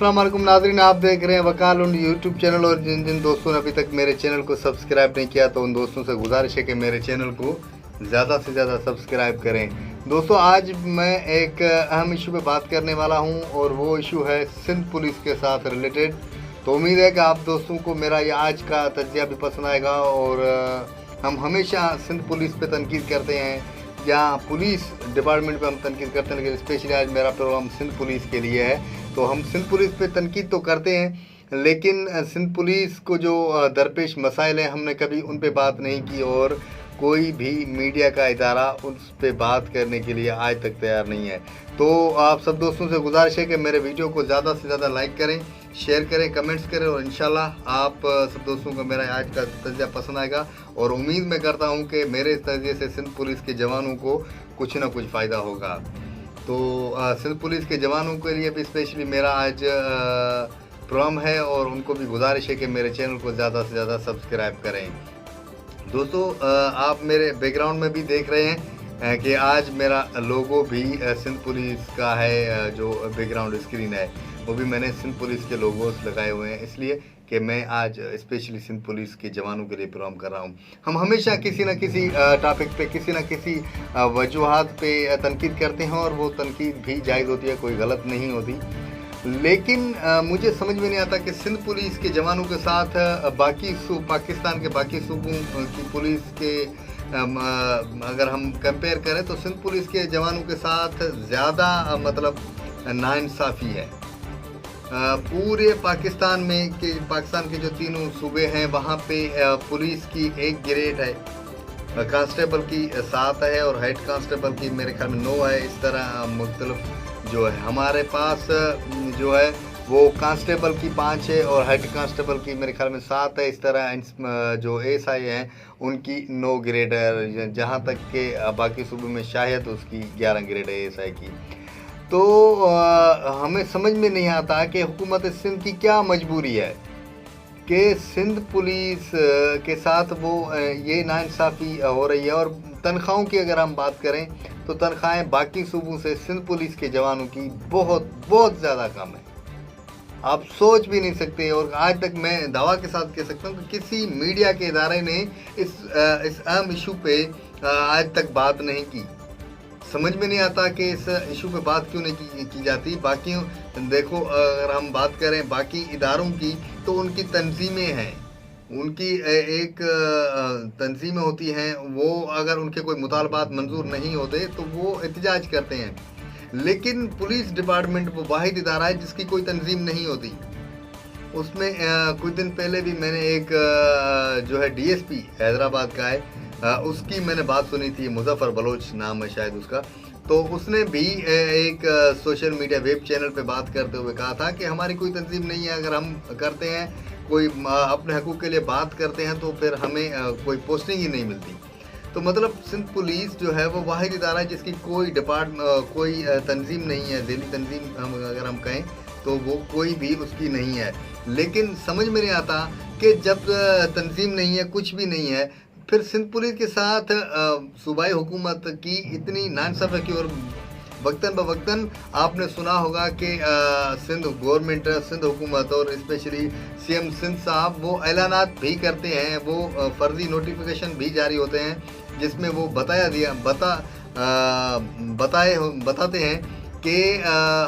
अस्सलाम वालेकुम नाज़रीन, आप देख रहे हैं वकाल उन यूट्यूब चैनल। और जिन जिन दोस्तों ने अभी तक मेरे चैनल को सब्सक्राइब नहीं किया तो उन दोस्तों से गुजारिश है कि मेरे चैनल को ज़्यादा से ज़्यादा सब्सक्राइब करें। दोस्तों, आज मैं एक अहम इशू पे बात करने वाला हूं और वो इशू है सिंध पुलिस के साथ रिलेटेड। तो उम्मीद है कि आप दोस्तों को मेरा ये आज का तज्ज़िया भी पसंद आएगा। और हम हमेशा सिंध पुलिस पे तनकीद करते हैं या पुलिस डिपार्टमेंट पे हम तनकीद करते हैं, लेकिन स्पेशली आज मेरा प्रोग्राम सिंध पुलिस के लिए है। तो हम सिंध पुलिस पे तनकीद तो करते हैं, लेकिन सिंध पुलिस को जो दरपेश मसाइल हैं हमने कभी उन पे बात नहीं की और कोई भी मीडिया का इदारा उस पे बात करने के लिए आज तक तैयार नहीं है। तो आप सब दोस्तों से गुजारिश है कि मेरे वीडियो को ज़्यादा से ज़्यादा लाइक करें, शेयर करें, कमेंट्स करें और इंशाल्लाह आप सब दोस्तों को मेरा आज का तज्ज़िया पसंद आएगा। और उम्मीद मैं करता हूं कि मेरे इस तज्ज़िये से सिंध पुलिस के जवानों को कुछ ना कुछ फ़ायदा होगा। तो सिंध पुलिस के जवानों के लिए भी स्पेशली मेरा आज प्रोग्राम है और उनको भी गुजारिश है कि मेरे चैनल को ज़्यादा से ज़्यादा सब्सक्राइब करें। दोस्तों, आप मेरे बैकग्राउंड में भी देख रहे हैं कि आज मेरा लोगो भी सिंध पुलिस का है। जो बैकग्राउंड स्क्रीन है वो भी मैंने सिंध पुलिस के लोगोस लगाए हुए हैं, इसलिए कि मैं आज स्पेशली सिंध पुलिस के जवानों के लिए प्रोग्राम कर रहा हूं। हम हमेशा किसी न किसी टॉपिक पे, किसी न किसी वजूहात पे तनकीद करते हैं और वो तनकीद भी जायज़ होती है, कोई गलत नहीं होती। लेकिन मुझे समझ में नहीं आता कि सिंध पुलिस के जवानों के साथ बाकी पाकिस्तान के बाकी सूबों की पुलिस के अगर हम कंपेयर करें तो सिंध पुलिस के जवानों के साथ ज़्यादा मतलब नाइंसाफ़ी है। पूरे पाकिस्तान में पाकिस्तान के जो तीनों सूबे हैं वहाँ पे पुलिस की एक ग्रेड है, कांस्टेबल की 7 है और हेड कांस्टेबल की मेरे ख्याल में 9 है। इस तरह मुख्तलिफ जो है हमारे पास जो है वो कांस्टेबल की 5 है और हेड कांस्टेबल की मेरे ख्याल में 7 है। इस तरह जो एसआई हैं उनकी 9 ग्रेड है, जहाँ तक के बाकी सूबे में शायद उसकी 11 ग्रेड है एसआई की। तो हमें समझ में नहीं आता कि हुकूमत सिंध की क्या मजबूरी है कि सिंध पुलिस के साथ वो ये नाइंसाफ़ी हो रही है। और तनख्वाहों की अगर हम बात करें तो तनख्वाहें बाकी सूबों से सिंध पुलिस के जवानों की बहुत बहुत ज़्यादा कम है, आप सोच भी नहीं सकते। और आज तक मैं दावा के साथ कह सकता हूँ कि किसी मीडिया के इदारे ने इस अहम इशू पे आज तक बात नहीं की। समझ में नहीं आता कि इस इशू पे बात क्यों नहीं की जाती। बाकी देखो, अगर हम बात करें बाकी इदारों की तो उनकी तंजीमें हैं, उनकी एक तंजीमें होती हैं। वो अगर उनके कोई मुतालबात मंजूर नहीं होते तो वो एहतजाज करते हैं। लेकिन पुलिस डिपार्टमेंट वो वाहिद इदारा है जिसकी कोई तंजीम नहीं होती। उसमें कुछ दिन पहले भी मैंने एक जो है डीएसपी हैदराबाद का है, उसकी मैंने बात सुनी थी, मुजफ्फर बलोच नाम है शायद उसका। तो उसने भी एक सोशल मीडिया वेब चैनल पे बात करते हुए कहा था कि हमारी कोई तंजीम नहीं है, अगर हम करते हैं कोई अपने हकूक़ के लिए बात करते हैं तो फिर हमें कोई पोस्टिंग ही नहीं मिलती। तो मतलब सिंध पुलिस जो है वो वाहिद इदारा है जिसकी कोई कोई तंजीम नहीं है, ज़ैली तंजीम अगर हम कहें तो वो कोई भी उसकी नहीं है। लेकिन समझ में नहीं आता कि जब तंजीम नहीं है, कुछ भी नहीं है, फिर सिंध पुलिस के साथ सूबाई हुकूमत की इतनी नाइंसाफ़ी की। और वक्तन बवक्तन आपने सुना होगा कि सिंध गवर्नमेंट, सिंध हुकूमत और स्पेशली सीएम सिंध साहब वो ऐलानात भी करते हैं, वो फर्जी नोटिफिकेशन भी जारी होते हैं जिसमें वो बताते हैं कि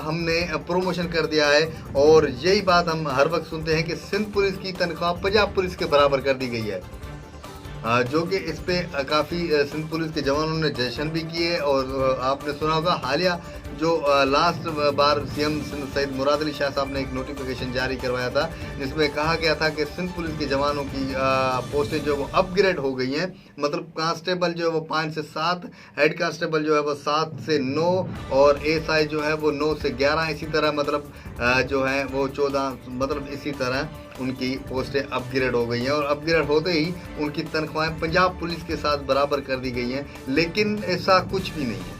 हमने प्रमोशन कर दिया है। और यही बात हम हर वक्त सुनते हैं कि सिंध पुलिस की तनख्वाह पंजाब पुलिस के बराबर कर दी गई है, जो कि इस पे काफ़ी सिंध पुलिस के जवानों ने जश्न भी किए। और आपने सुना होगा हालिया जो लास्ट बार सीएम सिंध सैयद मुराद अली शाह साहब ने एक नोटिफिकेशन जारी करवाया था जिसमें कहा गया था कि सिंध पुलिस के जवानों की पोस्टें जो वो अपग्रेड हो गई हैं। मतलब कांस्टेबल जो है वो 5 से 7, हेड कांस्टेबल जो है वो 7 से 9 और एसआई जो है वो 9 से 11। इसी तरह मतलब जो है वो 14, मतलब इसी तरह उनकी पोस्टें अपग्रेड हो गई हैं। और अपग्रेड होते ही उनकी तनख्वाहें पंजाब पुलिस के साथ बराबर कर दी गई हैं। लेकिन ऐसा कुछ भी नहीं है,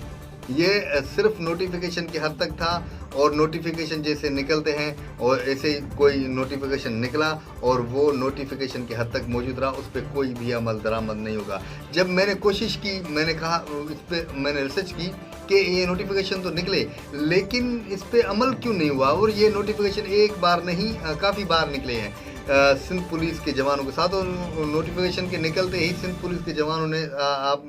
ये सिर्फ नोटिफिकेशन की हद तक था, और नोटिफिकेशन जैसे निकलते हैं और ऐसे ही कोई नोटिफिकेशन निकला और वो नोटिफिकेशन की हद तक मौजूद रहा, उस पर कोई भी अमल दरामद नहीं होगा। जब मैंने कोशिश की, मैंने कहा इस पर मैंने रिसर्च की कि ये नोटिफिकेशन तो निकले लेकिन इस पर अमल क्यों नहीं हुआ, और ये नोटिफिकेशन एक बार नहीं काफ़ी बार निकले हैं सिंध पुलिस के जवानों के साथ। और नोटिफिकेशन के निकलते ही सिंध पुलिस के जवानों ने आप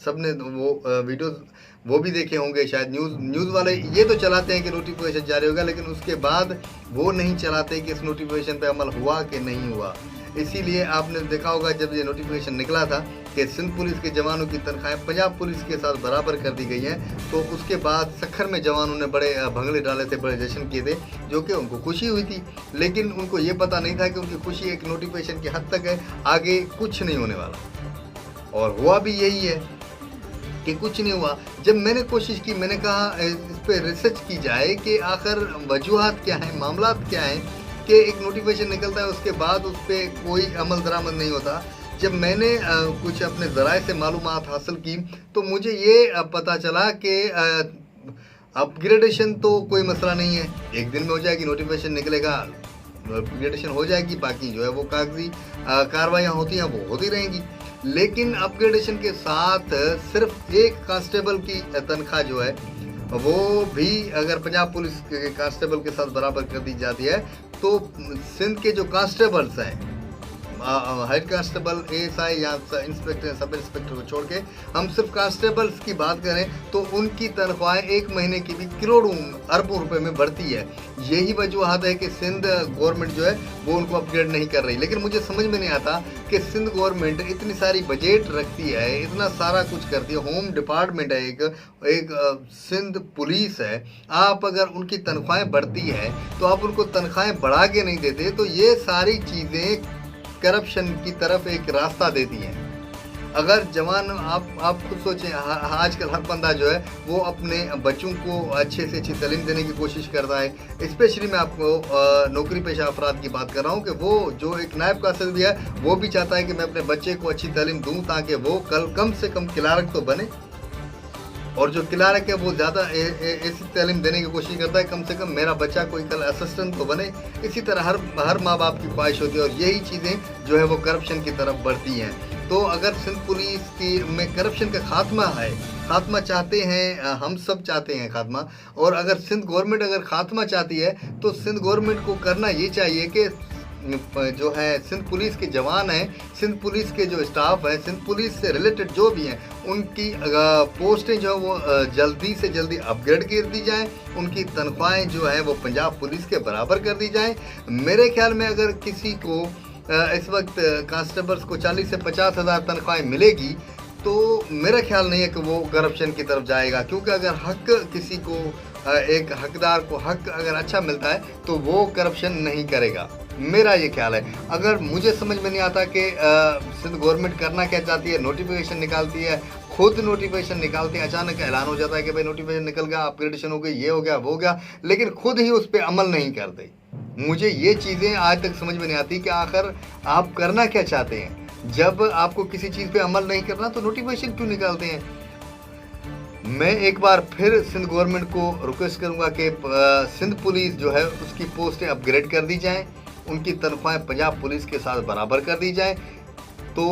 सबने वो वीडियोस वो भी देखे होंगे शायद। न्यूज़ वाले ये तो चलाते हैं कि नोटिफिकेशन जारी होगा, लेकिन उसके बाद वो नहीं चलाते कि इस नोटिफिकेशन पे अमल हुआ कि नहीं हुआ। इसीलिए आपने देखा होगा जब ये नोटिफिकेशन निकला था कि सिंध पुलिस के जवानों की तनख्वाहें पंजाब पुलिस के साथ बराबर कर दी गई हैं, तो उसके बाद सखर में जवानों ने बड़े भंगड़े डाले थे, बड़े जश्न किए थे, जो कि उनको खुशी हुई थी। लेकिन उनको ये पता नहीं था कि उनकी खुशी एक नोटिफिकेशन की हद तक है, आगे कुछ नहीं होने वाला। और हुआ भी यही है कि कुछ नहीं हुआ। जब मैंने कोशिश की, मैंने कहा इस पर रिसर्च की जाए कि आखिर वजूहात क्या हैं, मामलात क्या हैं कि एक नोटिफिकेशन निकलता है उसके बाद उस पर कोई अमल दरामद नहीं होता। जब मैंने कुछ अपने ज़राए से मालूमात हासिल की तो मुझे ये पता चला कि अपग्रेडेशन तो कोई मसला नहीं है, एक दिन में हो जाएगी, नोटिफिकेशन निकलेगा, अपग्रेडेशन हो जाएगी, बाकी जो है वो कागजी कार्रवाइयाँ होती हैं वो होती रहेंगी। लेकिन अपग्रेडेशन के साथ सिर्फ एक कांस्टेबल की तनख्वाह जो है वो भी अगर पंजाब पुलिस के कांस्टेबल के साथ बराबर कर दी जाती है, तो सिंध के जो कांस्टेबल्स हैं, हेड कांस्टेबल, एएसआई या इंस्पेक्टर, सब इंस्पेक्टर को छोड़ के हम सिर्फ कांस्टेबल्स की बात करें तो उनकी तनख्वाहें एक महीने की भी करोड़ों अरबों रुपए में बढ़ती है। यही वजूहत है कि सिंध गवर्नमेंट जो है वो उनको अपग्रेड नहीं कर रही। लेकिन मुझे समझ में नहीं आता कि सिंध गवर्नमेंट इतनी सारी बजट रखती है, इतना सारा कुछ करती है, होम डिपार्टमेंट है, एक सिंध पुलिस है, आप अगर उनकी तनख्वाहें बढ़ती है तो आप उनको तनख्वाहें बढ़ा के नहीं देते, तो ये सारी चीज़ें करप्शन की तरफ एक रास्ता देती हैं। अगर जवान आप खुद सोचें, आजकल हर बंदा जो है वो अपने बच्चों को अच्छे से अच्छी तालीम देने की कोशिश करता है। स्पेशली मैं आपको नौकरी पेशा अफराद की बात कर रहा हूँ कि वो जो एक नायब कासिद भी है वो भी चाहता है कि मैं अपने बच्चे को अच्छी तालीम दूँ ताकि वो कल कम से कम क्लार्क तो बने, और जो क्लार्क है वो ज़्यादा ऐसी तालीम देने की कोशिश करता है कम से कम मेरा बच्चा कोई कल असिस्टेंट तो बने। इसी तरह हर माँ बाप की ख्वाहिश होती है, और यही चीज़ें जो है वो करप्शन की तरफ बढ़ती हैं। तो अगर सिंध पुलिस की में करप्शन का खात्मा है, खात्मा चाहते हैं, हम सब चाहते हैं खात्मा, और अगर सिंध गवर्नमेंट अगर खात्मा चाहती है तो सिंध गवर्नमेंट को करना ये चाहिए कि जो है सिंध पुलिस के जवान हैं, सिंध पुलिस के जो स्टाफ है, सिंध पुलिस से रिलेटेड जो भी हैं, उनकी पोस्टें जो है वो जल्दी से जल्दी अपग्रेड कर दी जाएं, उनकी तनख्वाहें जो है वो पंजाब पुलिस के बराबर कर दी जाएं। मेरे ख्याल में अगर किसी को इस वक्त कांस्टेबल्स को 40 से 50 हज़ार तनख्वाहें मिलेगी तो मेरा ख्याल नहीं है कि वो करप्शन की तरफ जाएगा, क्योंकि अगर हक किसी को एक हकदार को हक अगर अच्छा मिलता है तो वो करप्शन नहीं करेगा, मेरा ये ख्याल है। अगर मुझे समझ में नहीं आता कि सिंध गवर्नमेंट करना क्या चाहती है, नोटिफिकेशन निकालती है, खुद नोटिफिकेशन निकालते हैं, अचानक ऐलान हो जाता है कि भाई नोटिफिकेशन निकल गया, अपग्रेडेशन हो गई, ये हो गया, वो हो गया, लेकिन खुद ही उस पर अमल नहीं करते। मुझे ये चीज़ें आज तक समझ में नहीं आती कि आखिर आप करना क्या चाहते हैं। जब आपको किसी चीज़ पे अमल नहीं करना तो नोटिफिकेशन क्यों निकालते हैं। मैं एक बार फिर सिंध गवर्नमेंट को रिक्वेस्ट करूंगा कि सिंध पुलिस जो है उसकी पोस्टें अपग्रेड कर दी जाएं, उनकी तनख्वाहें पंजाब पुलिस के साथ बराबर कर दी जाएं, तो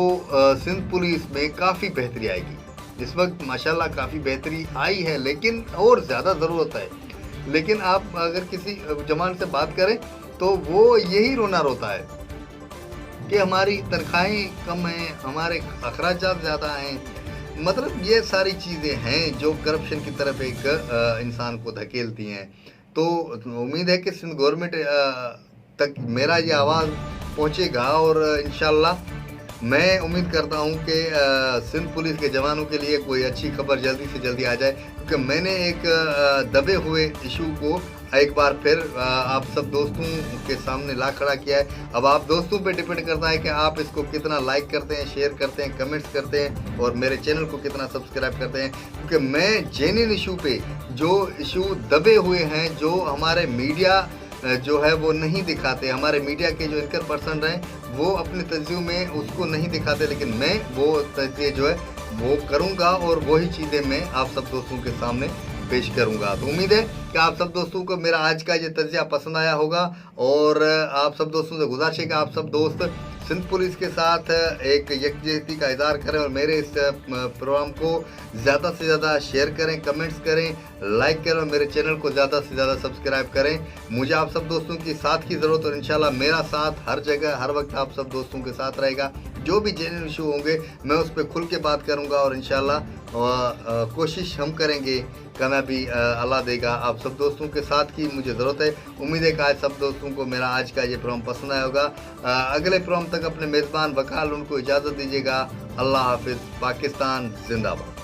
सिंध पुलिस में काफ़ी बेहतरी आएगी। इस वक्त माशाल्लाह काफ़ी बेहतरी आई है, लेकिन और ज़्यादा ज़रूरत है। लेकिन आप अगर किसी जवान से बात करें तो वो यही रोना रोता है कि हमारी तनख्वाहें कम हैं, हमारे अखराजात ज़्यादा हैं। मतलब ये सारी चीज़ें हैं जो करप्शन की तरफ एक इंसान को धकेलती हैं। तो उम्मीद है कि सिंध गवर्नमेंट तक मेरा ये आवाज़ पहुँचेगा, और इंशाल्लाह मैं उम्मीद करता हूँ कि सिंध पुलिस के जवानों के लिए कोई अच्छी खबर जल्दी से जल्दी आ जाए, क्योंकि मैंने एक दबे हुए इशू को एक बार फिर आप सब दोस्तों के सामने ला खड़ा किया है। अब आप दोस्तों पे डिपेंड करता है कि आप इसको कितना लाइक करते हैं, शेयर करते हैं, कमेंट्स करते हैं, और मेरे चैनल को कितना सब्सक्राइब करते हैं, क्योंकि मैं जेन्युइन इशू पे जो इशू दबे हुए हैं, जो हमारे मीडिया जो है वो नहीं दिखाते, हमारे मीडिया के जो एंकर पर्सन हैं वो अपने तज्ज़िये में उसको नहीं दिखाते, लेकिन मैं वो तज्ज़िये जो है वो करूँगा और वही चीज़ें मैं आप सब दोस्तों के सामने पेश करूंगा। तो उम्मीद है कि आप सब दोस्तों को मेरा आज का ये तजिया पसंद आया होगा और आप सब दोस्तों से गुजारिश है कि आप सब दोस्त सिंध पुलिस के साथ एक यकजहती का इज़हार करें और मेरे इस प्रोग्राम को ज़्यादा से ज़्यादा शेयर करें, कमेंट्स करें, लाइक करें और मेरे चैनल को ज़्यादा से ज़्यादा सब्सक्राइब करें। मुझे आप सब दोस्तों की साथ की ज़रूरत और इंशाल्लाह मेरा साथ हर जगह हर वक्त आप सब दोस्तों के साथ रहेगा। जो भी जेन्युइन इशू होंगे मैं उस पर खुल के बात करूँगा और इंशाल्लाह कोशिश हम करेंगे, कामयाबी अल्लाह देगा। आप सब दोस्तों के साथ की मुझे ज़रूरत है। उम्मीद है कि आज सब दोस्तों को मेरा आज का ये प्रोग्राम पसंद आया होगा। अगले प्रोग्राम तक अपने मेज़बान वकाल उनको इजाज़त दीजिएगा। अल्लाह हाफिज़। पाकिस्तान जिंदाबाद।